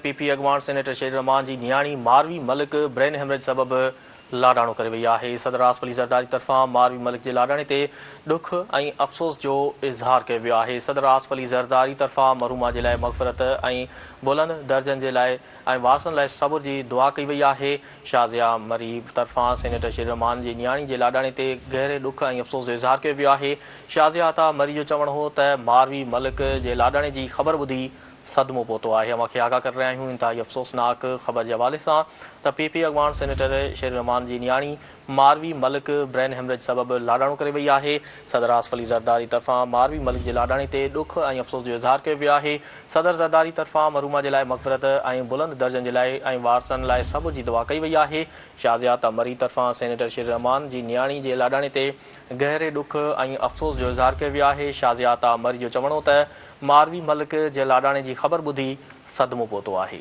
PP अॻवान senator शेर रहमान जी नियाणी मारवी Malik brain haemorrhage सबबि लाडाणो करे वई आहे। सदर आसिफ अली ज़रदारी तरफ़ां मारवी मलिक जे लाडाणे ते ॾुख ऐं अफ़सोस जो इज़हार कयो वियो आहे। सदर आसिफ अली ज़रदारी तरफ़ां महरूमा जे लाइ मग़फ़िरत ऐं बुलंद दर्जनि जे लाइ ऐं वारसनि लाइ सबुर जी दुआ कई वई आहे। शाज़िया मरी तरफ़ां सेनेटर शेर रहमान जी नियाणी जे लाडाणे ते गहरे ॾुख ऐं अफ़सोस जो इज़हार कयो वियो आहे। शाज़िया अता मरी जो चवणु हो त मारवी मलिक जे लाडाणे जी ख़बर ॿुधी सदमो पहुतो आहे। हम खे आगाह करे रहिया आहियूं इंतहाई अफ़सोसनाक ख़बर जे हवाले सां त पीपी अॻवान सेनेटर शेर रहमान जी नियाणी मारवी मलिक ब्रेन हेमरेज सबबि लाडाणो करे वई आहे। सदर आसिफ अली ज़रदारी तरफ़ां मारवी मलिक जे लाडाणे ते ॾुख ऐं अफ़सोस जो इज़हार कयो वियो आहे। सदर ज़रदारी तरफ़ां महरूमा जे लाइ मग़फ़िरत ऐं बुलंद दर्जनि जे लाइ ऐं वारसनि लाइ सबुर जी दुआ कई वई आहे। शाज़िया मरी तरफ़ां सेनेटर शेर रहमान जी नियाणी जे लाडाणे ते गहरे ॾुख ऐं अफ़सोस जो इज़हार कयो वियो आहे। शाज़िया मरी जो चवणो त मारवी मलिक जे लाडाणे जी ख़बर ॿुधी सदमो पहुतो आहे।